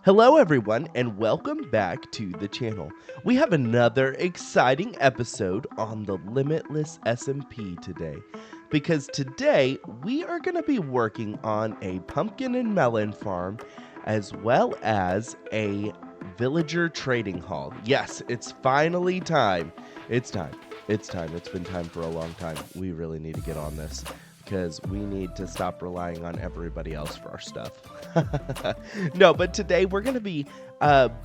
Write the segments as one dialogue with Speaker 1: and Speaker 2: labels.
Speaker 1: Hello, everyone, and welcome back to the channel. We have another exciting episode on the Limitless SMP today, because today we are going to be working on a pumpkin and melon farm as well as a villager trading hall. Yes, it's finally time. It's time. It's time. It's been time for a long time. We really need to get on this because we need to stop relying on everybody else for our stuff. No, but today we're going to be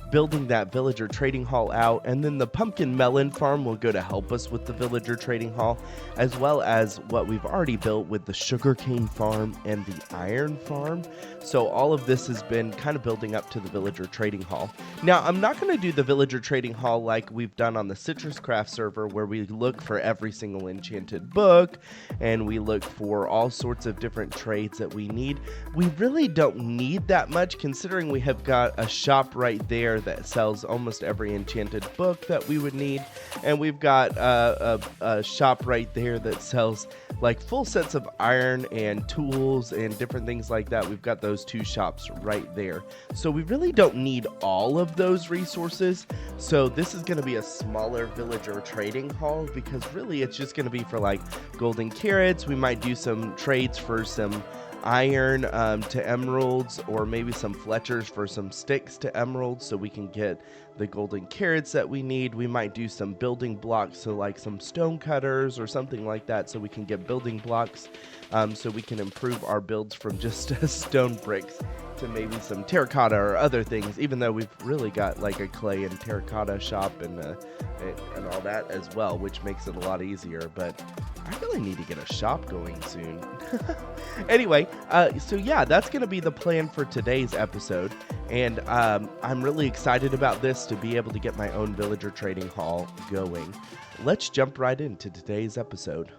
Speaker 1: building that villager trading hall out, and then the pumpkin melon farm will go to help us with the villager trading hall, as well as what we've already built with the sugarcane farm and the iron farm. So all of this has been kind of building up to the villager trading hall. Now, I'm not going to do the villager trading hall like we've done on the Citrus Craft server, where we look for every single enchanted book and we look for all sorts of different trades that we need. We really don't need that much, considering we have got a shop right there that sells almost every enchanted book that we would need, and we've got a shop right there that sells like full sets of iron and tools and different things like that. We've got those two shops right there, so we really don't need all of those resources. So this is going to be a smaller villager trading hall, because really it's just going to be for like golden carrots. We might do some trades for some iron to emeralds, or maybe some fletchers for some sticks to emeralds, so we can get the golden carrots that we need. We might do some building blocks, so like some stone cutters or something like that, so we can get building blocks, so we can improve our builds from just stone bricks to maybe some terracotta or other things, even though we've really got like a clay and terracotta shop and all that as well, which makes it a lot easier. But I really need to get a shop going soon. Anyway, so yeah, that's going to be the plan for today's episode, and I'm really excited about this, to be able to get my own villager trading hall going. Let's jump right into today's episode.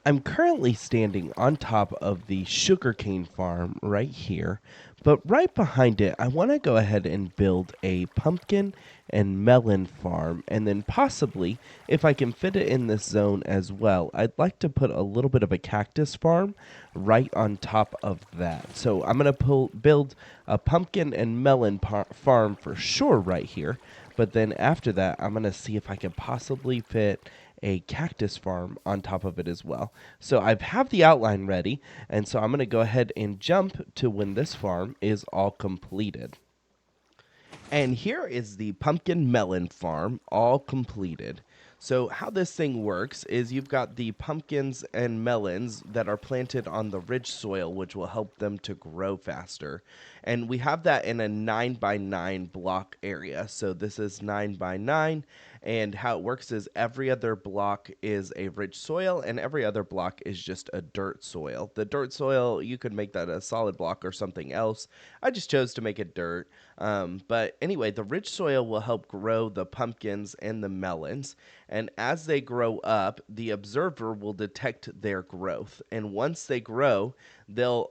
Speaker 1: I'm currently standing on top of the sugarcane farm right here, but right behind it, I want to go ahead and build a pumpkin and melon farm, and then possibly, if I can fit it in this zone as well, I'd like to put a little bit of a cactus farm right on top of that. So I'm going to build a pumpkin and melon farm for sure right here, but then after that, I'm going to see if I can possibly fit a cactus farm on top of it as well. So I have the outline ready, and so I'm going to go ahead and jump to when this farm is all completed. And here is the pumpkin melon farm all completed. So how this thing works is you've got the pumpkins and melons that are planted on the rich soil, which will help them to grow faster. And we have that in a 9x9 block area. So this is 9x9. And how it works is every other block is a rich soil, and every other block is just a dirt soil. The dirt soil, you could make that a solid block or something else. I just chose to make it dirt. But anyway, the rich soil will help grow the pumpkins and the melons. And as they grow up, the observer will detect their growth. And once they grow, they'll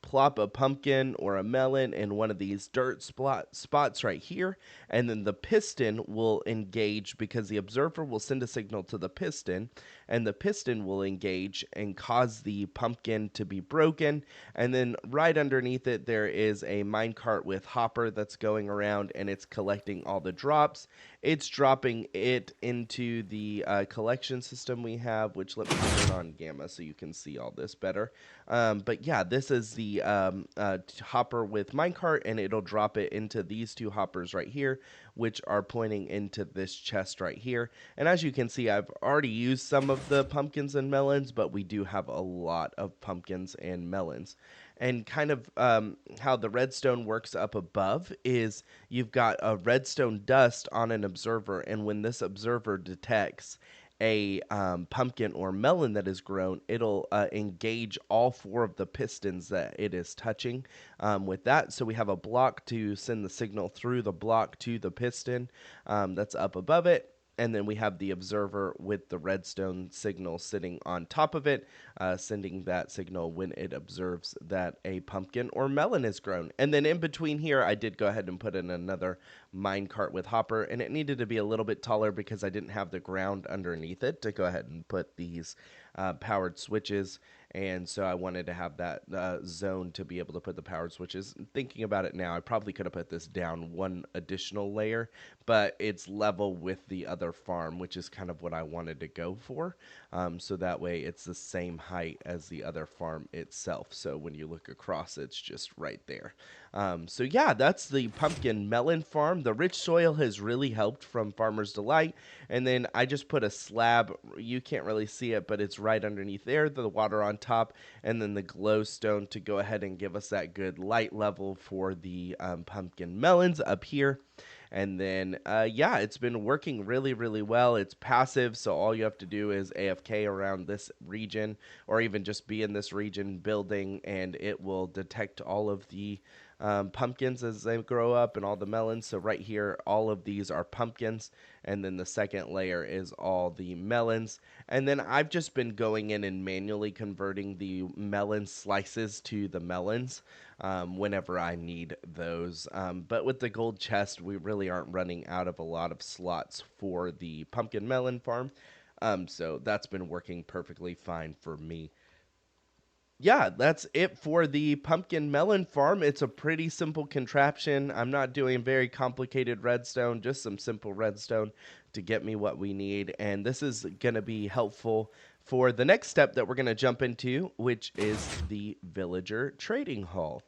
Speaker 1: plop a pumpkin or a melon in one of these dirt spots right here, and then the piston will engage, because the observer will send a signal to the piston, and the piston will engage and cause the pumpkin to be broken. And then right underneath it, there is a minecart with hopper that's going around, and it's collecting all the drops. It's dropping it into the collection system we have, which, let me turn on gamma so you can see all this better. But yeah, this is the hopper with minecart, and it'll drop it into these two hoppers right here, which are pointing into this chest right here. And as you can see, I've already used some of the pumpkins and melons, but we do have a lot of pumpkins and melons. And kind of how the redstone works up above is you've got a redstone dust on an observer, and when this observer detects a pumpkin or melon that is grown, it'll engage all four of the pistons that it is touching with that. So we have a block to send the signal through the block to the piston that's up above it. And then we have the observer with the redstone signal sitting on top of it, sending that signal when it observes that a pumpkin or melon is grown. And then in between here, I did go ahead and put in another minecart with hopper, and it needed to be a little bit taller because I didn't have the ground underneath it to go ahead and put these powered switches. And so I wanted to have that zone to be able to put the powered switches. Thinking about it now, I probably could have put this down one additional layer, but it's level with the other farm, which is kind of what I wanted to go for. So that way it's the same height as the other farm itself. So when you look across, it's just right there. So yeah, that's the pumpkin melon farm. The rich soil has really helped from Farmer's Delight. And then I just put a slab. You can't really see it, but it's right underneath there. The water on top, and then the glowstone to go ahead and give us that good light level for the pumpkin melons up here. And then, yeah, it's been working really, really well. It's passive, so all you have to do is AFK around this region, or even just be in this region building, and it will detect all of the pumpkins as they grow up and all the melons. So right here, all of these are pumpkins, and then the second layer is all the melons. And then I've just been going in and manually converting the melon slices to the melons whenever I need those. But with the gold chest, we really aren't running out of a lot of slots for the pumpkin melon farm. So that's been working perfectly fine for me. Yeah, that's it for the pumpkin melon farm. It's a pretty simple contraption. I'm not doing very complicated redstone, just some simple redstone to get me what we need. And this is going to be helpful for the next step that we're going to jump into, which is the villager trading hall.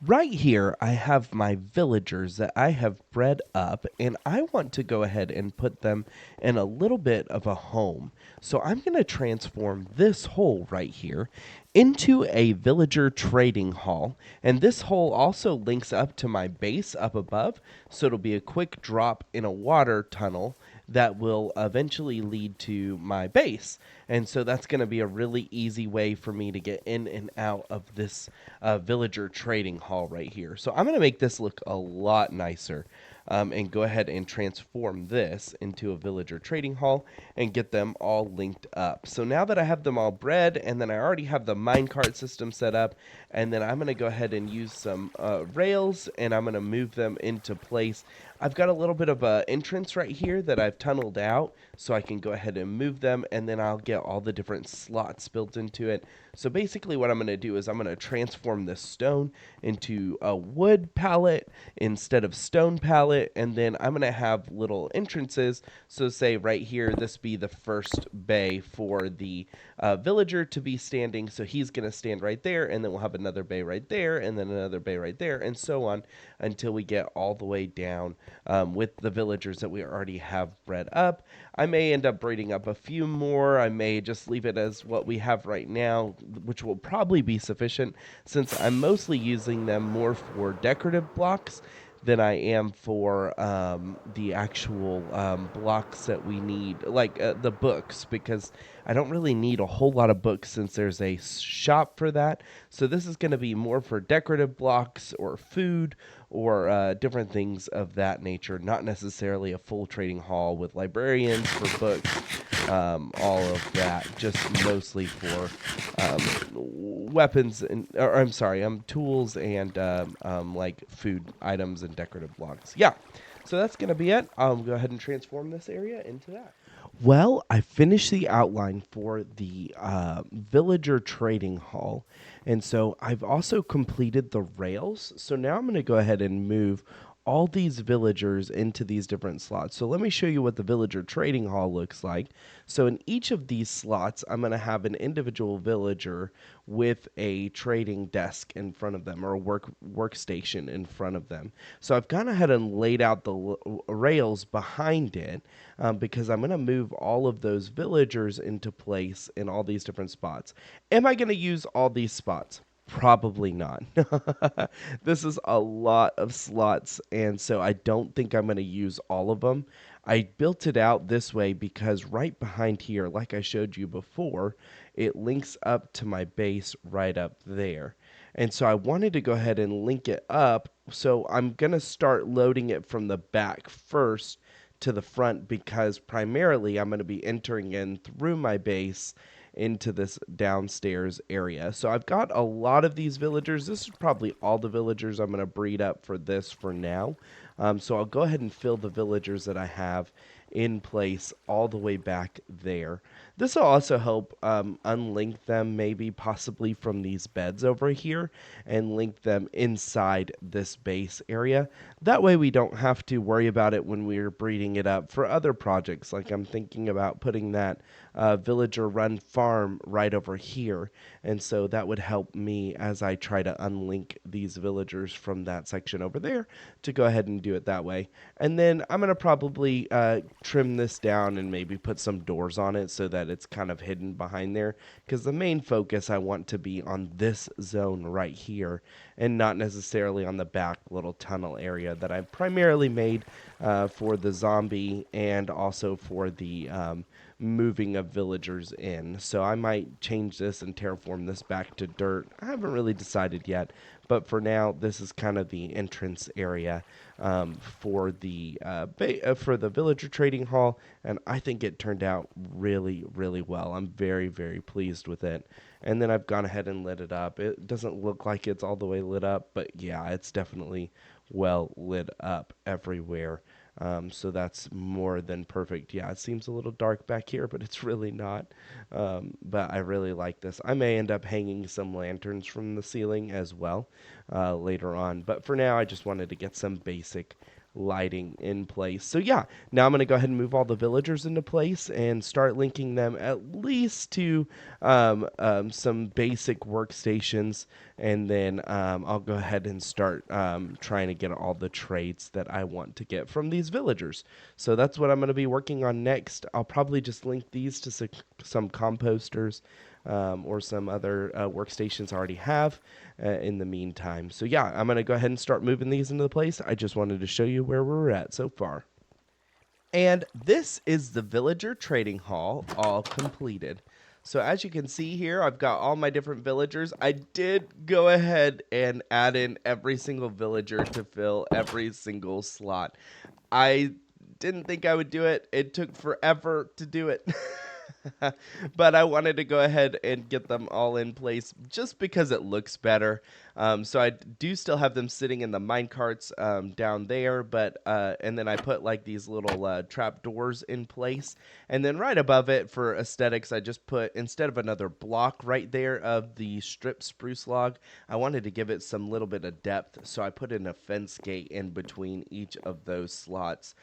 Speaker 1: Right here, I have my villagers that I have bred up, and I want to go ahead and put them in a little bit of a home. So I'm going to transform this hole right here into a villager trading hall. And this hole also links up to my base up above, so it'll be a quick drop in a water tunnel that will eventually lead to my base. And so that's going to be a really easy way for me to get in and out of this villager trading hall right here. So I'm going to make this look a lot nicer. And go ahead and transform this into a villager trading hall and get them all linked up. So now that I have them all bred, and then I already have the minecart system set up, and then I'm going to go ahead and use some rails, and I'm going to move them into place. I've got a little bit of an entrance right here that I've tunneled out, so I can go ahead and move them, and then I'll get all the different slots built into it. So basically what I'm going to do is I'm going to transform this stone into a wood pallet instead of stone pallet, and then I'm going to have little entrances. So say right here, this be the first bay for the villager to be standing. So he's going to stand right there, and then we'll have another bay right there, and then another bay right there, and so on until we get all the way down with the villagers that we already have bred up. I may end up breeding up a few more. I may just leave it as what we have right now, which will probably be sufficient since I'm mostly using them more for decorative blocks than I am for the actual blocks that we need, like the books, because I don't really need a whole lot of books since there's a shop for that. So this is going to be more for decorative blocks or food or different things of that nature, not necessarily a full trading hall with librarians for books, all of that, just mostly for weapons and, or I'm sorry, tools and like food items and decorative blocks. Yeah, so that's gonna be it. I'll go ahead and transform this area into that. Well, I finished the outline for the villager trading hall, and so I've also completed the rails. So now I'm going to go ahead and move all these villagers into these different slots. So let me show you what the villager trading hall looks like. So in each of these slots, I'm going to have an individual villager with a trading desk in front of them, or a workstation in front of them. So I've gone ahead and laid out the rails behind it because I'm going to move all of those villagers into place in all these different spots. Am I going to use all these spots? Probably not. This is a lot of slots, and so I don't think I'm going to use all of them. I built it out this way because right behind here, like I showed you before, it links up to my base right up there. And so I wanted to go ahead and link it up, so I'm going to start loading it from the back first to the front because primarily I'm going to be entering in through my base into this downstairs area. So I've got a lot of these villagers. This is probably all the villagers I'm going to breed up for this for now. So I'll go ahead and fill the villagers that I have in place all the way back there. This will also help unlink them, maybe possibly from these beds over here, and link them inside this base area. That way we don't have to worry about it when we're breeding it up for other projects. Like I'm thinking about putting that villager run farm right over here. And so that would help me as I try to unlink these villagers from that section over there to go ahead and do it that way. And then I'm going to probably trim this down and maybe put some doors on it so that it's kind of hidden behind there. Because the main focus I want to be on this zone right here and not necessarily on the back little tunnel area that I've primarily made for the zombie and also for the moving of villagers in. So I might change this and terraform this back to dirt. I haven't really decided yet, but for now, this is kind of the entrance area for the villager trading hall, and I think it turned out really, really well. I'm very, very pleased with it. And then I've gone ahead and lit it up. It doesn't look like it's all the way lit up, but yeah, it's definitely well lit up everywhere. So that's more than perfect. Yeah, it seems a little dark back here, but it's really not. But I really like this. I may end up hanging some lanterns from the ceiling as well later on. But for now, I just wanted to get some basic lighting in place. So yeah, now I'm going to go ahead and move all the villagers into place and start linking them at least to some basic workstations, and then I'll go ahead and start trying to get all the trades that I want to get from these villagers. So that's what I'm going to be working on next. I'll probably just link these to some composters or some other workstations I already have in the meantime. So yeah, I'm going to go ahead and start moving these into the place. I just wanted to show you where we're at so far. And this is the villager trading hall all completed. So as you can see here, I've got all my different villagers. I did go ahead and add in every single villager to fill every single slot. I didn't think I would do it. It took forever to do it. But I wanted to go ahead and get them all in place just because it looks better. So I do still have them sitting in the mine carts down there, but and then I put like these little trap doors in place, and then right above it for aesthetics, I just put, instead of another block right there of the strip spruce log, I wanted to give it some little bit of depth, so I put in a fence gate in between each of those slots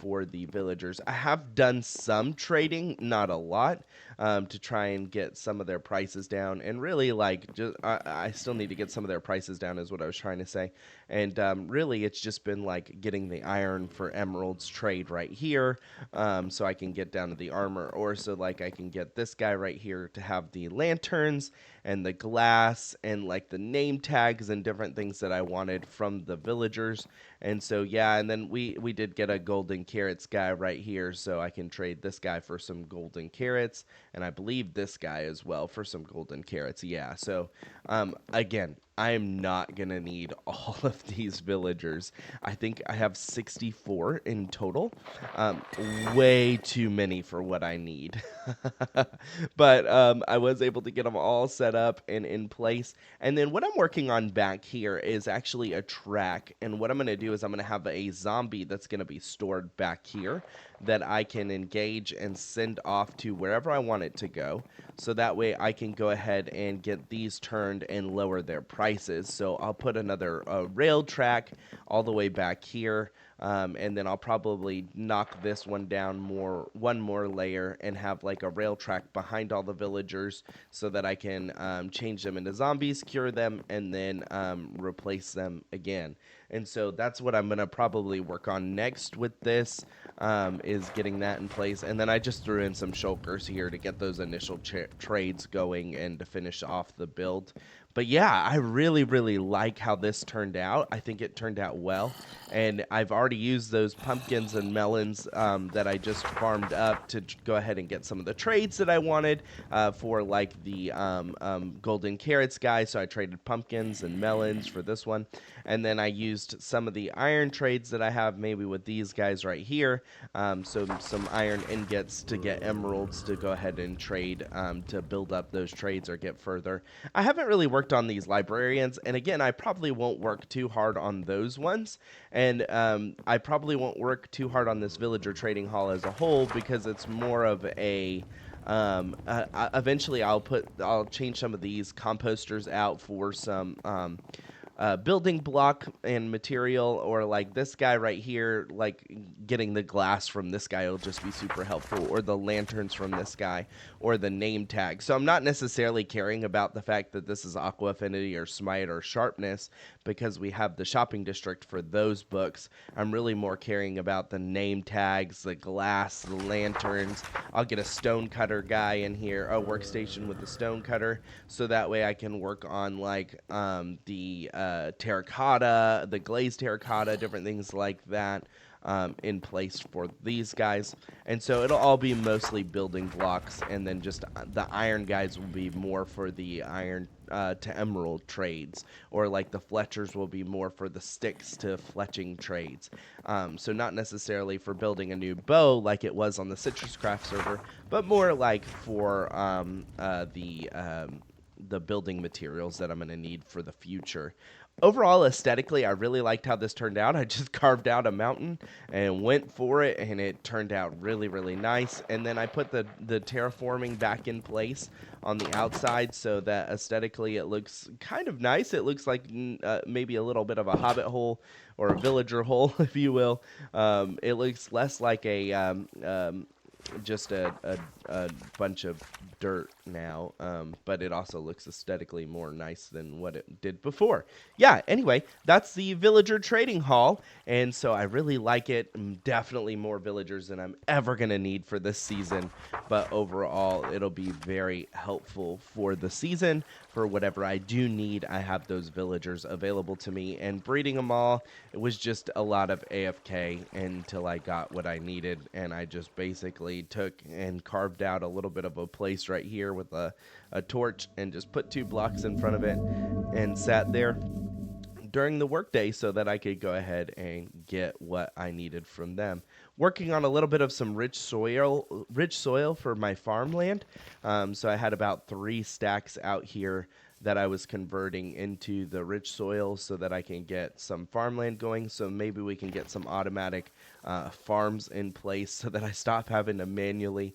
Speaker 1: for the villagers. I have done some trading, not a lot, to try and get some of their prices down, and really like just I still need to get some of their prices down is what I was trying to say. And really it's just been like getting the iron for emeralds trade right here, so I can get down to the armor, or so like I can get this guy right here to have the lanterns and the glass and like the name tags and different things that I wanted from the villagers. And so yeah, and then we did get a golden carrots guy right here, so I can trade this guy for some golden carrots, and I believe this guy as well for some golden carrots. Yeah, so again, I'm not gonna need all of these villagers. I think I have 64 in total. Way too many for what I need. But I was able to get them all set up and in place. And then what I'm working on back here is actually a track. And what I'm going to do is I'm going to have a zombie that's going to be stored back here that I can engage and send off to wherever I want it to go. So that way I can go ahead and get these turned and lower their prices. So I'll put another rail track all the way back here. And then I'll probably knock this one down one more layer and have like a rail track behind all the villagers so that I can change them into zombies, cure them, and then replace them again. And so that's what I'm going to probably work on next with this, is getting that in place. And then I just threw in some shulkers here to get those initial trades going and to finish off the build. But yeah, I really, really like how this turned out. I think it turned out well. And I've already used those pumpkins and melons that I just farmed up to go ahead and get some of the trades that I wanted for like the golden carrots guy. So I traded pumpkins and melons for this one. And then I used some of the iron trades that I have maybe with these guys right here. So some iron ingots to get emeralds to go ahead and trade to build up those trades or get further. I haven't really worked on these librarians, and again, I probably won't work too hard on those ones, and I probably won't work too hard on this villager trading hall as a whole because it's more of a Eventually, I'll change some of these composters out for some building block and material, or like this guy right here, like getting the glass from this guy will just be super helpful, or the lanterns from this guy, or the name tag. So I'm not necessarily caring about the fact that this is Aqua Affinity or Smite or Sharpness, because we have the shopping district for those books. I'm really more caring about the name tags, the glass, the lanterns. I'll get a stone cutter guy in here, a workstation with the stone cutter, so that way I can work on like the terracotta, the glazed terracotta, different things like that. In place for these guys. And so it'll all be mostly building blocks, and then just the iron guys will be more for the iron to emerald trades, or like the fletchers will be more for the sticks to fletching trades. So not necessarily for building a new bow like it was on the Citrus Craft server, but more like for the building materials that I'm going to need for the future. Overall, aesthetically, I really liked how this turned out. I just carved out a mountain and went for it, and it turned out really, really nice. And then I put the terraforming back in place on the outside, so that aesthetically it looks kind of nice. It looks like maybe a little bit of a hobbit hole, or a villager hole, if you will. It looks less like a just a bunch of dirt now, but it also looks aesthetically more nice than what it did before. Yeah, anyway, that's the villager trading hall, and so I really like it. Definitely more villagers than I'm ever going to need for this season, but overall, it'll be very helpful for the season. For whatever I do need, I have those villagers available to me, and breeding them all, it was just a lot of AFK until I got what I needed, and I just basically took and carved out a little bit of a place right here with a torch, and just put 2 blocks in front of it and sat there during the workday so that I could go ahead and get what I needed from them. Working on a little bit of some rich soil for my farmland. So I had about 3 stacks out here that I was converting into the rich soil so that I can get some farmland going. So maybe we can get some automatic farms in place so that I stop having to manually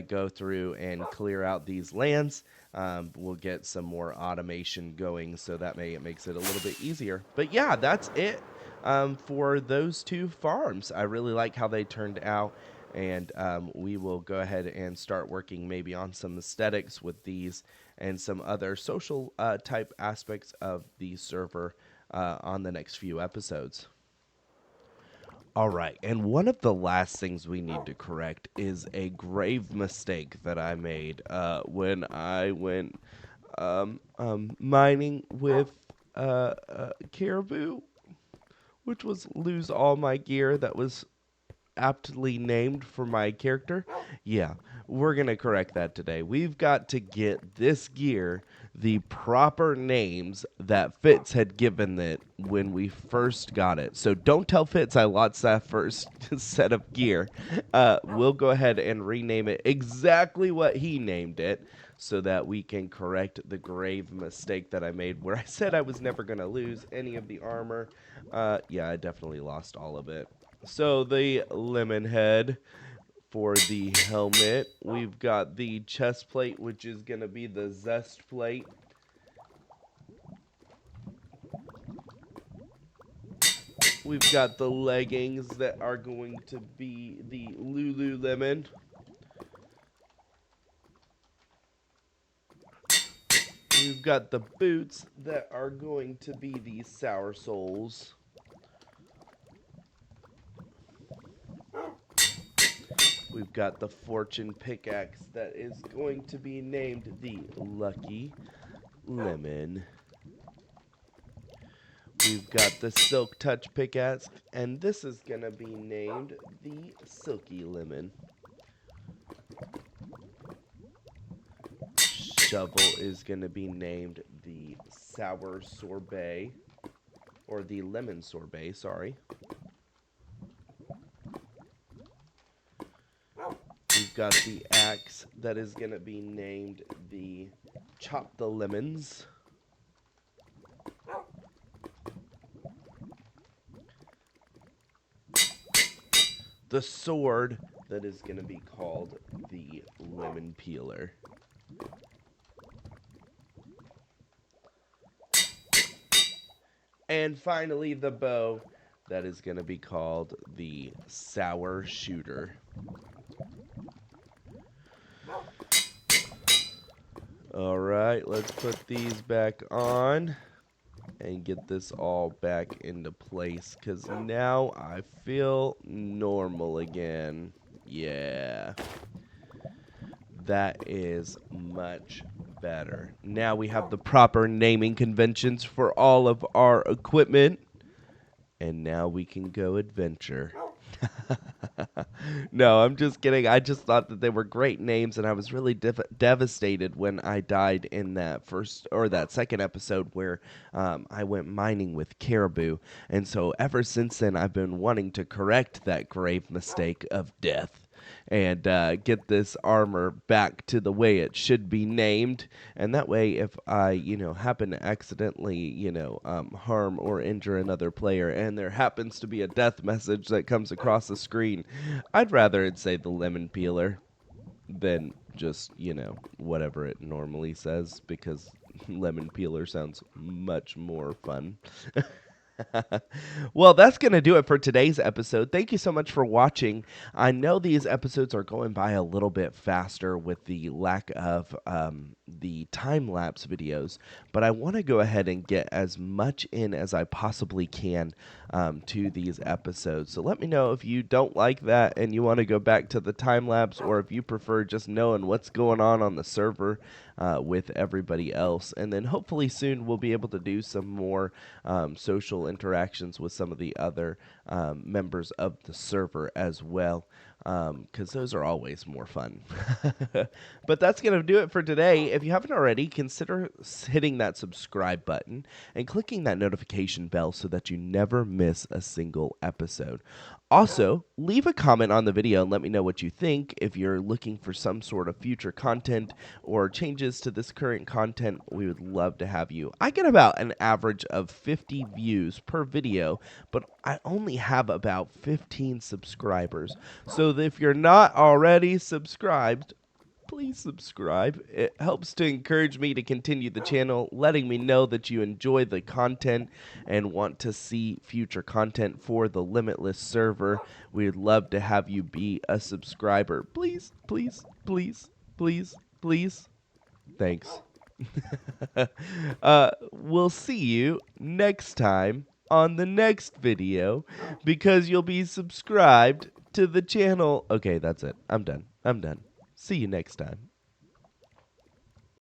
Speaker 1: go through and clear out these lands. We'll get some more automation going, so that it makes it a little bit easier. But yeah, that's it for those 2 farms. I really like how they turned out, and we will go ahead and start working maybe on some aesthetics with these and some other social type aspects of the server on the next few episodes. All right, and one of the last things we need to correct is a grave mistake that I made when I went mining with Caribou, which was lose all my gear that was aptly named for my character. Yeah, we're going to correct that today. We've got to get this gear the proper names that Fitz had given it when we first got it. So don't tell Fitz I lost that first set of gear. We'll go ahead and rename it exactly what he named it, so that we can correct the grave mistake that I made where I said I was never going to lose any of the armor. Yeah, I definitely lost all of it. So the lemon head for the helmet. We've got the chest plate, which is going to be the zest plate. We've got the leggings that are going to be the Lululemon. We've got the boots that are going to be the Sour Souls. We've got the Fortune Pickaxe that is going to be named the Lucky Lemon. We've got the Silk Touch Pickaxe, and this is going to be named the Silky Lemon. Shovel is going to be named the Sour Sorbet, or the Lemon Sorbet, sorry. We've got the axe that is going to be named the Chop the Lemons. The sword that is going to be called the lemon peeler. And finally, the bow that is going to be called the sour shooter. All right, let's put these back on and get this all back into place, because now I feel normal again. Yeah. That is much better. Now we have the proper naming conventions for all of our equipment. And now we can go adventure. No, I'm just kidding. I just thought that they were great names, and I was really devastated when I died in that first or that second episode where I went mining with caribou. And so ever since then, I've been wanting to correct that grave mistake of death and get this armor back to the way it should be named. And that way, if I, happen to accidentally, harm or injure another player and there happens to be a death message that comes across the screen, I'd rather it say the lemon peeler than just, whatever it normally says, because lemon peeler sounds much more fun. Well, that's going to do it for today's episode. Thank you so much for watching. I know these episodes are going by a little bit faster with the lack of the time-lapse videos, but I want to go ahead and get as much in as I possibly can to these episodes. So let me know if you don't like that and you want to go back to the time-lapse, or if you prefer just knowing what's going on the server with everybody else. And then hopefully soon we'll be able to do some more social interactions with some of the other members of the server as well, because those are always more fun. But that's going to do it for today. If you haven't already, consider hitting that subscribe button and clicking that notification bell so that you never miss a single episode. Also, leave a comment on the video and let me know what you think. If you're looking for some sort of future content or changes to this current content, we would love to have you. I get about an average of 50 views per video, but I only have about 15 subscribers. So if you're not already subscribed, please subscribe. It helps to encourage me to continue the channel, letting me know that you enjoy the content and want to see future content for the Limitless server. We'd love to have you be a subscriber. Please, please, please, please, please. Thanks. We'll see you next time on the next video, because you'll be subscribed to the channel. Okay, that's it. I'm done. See you next time.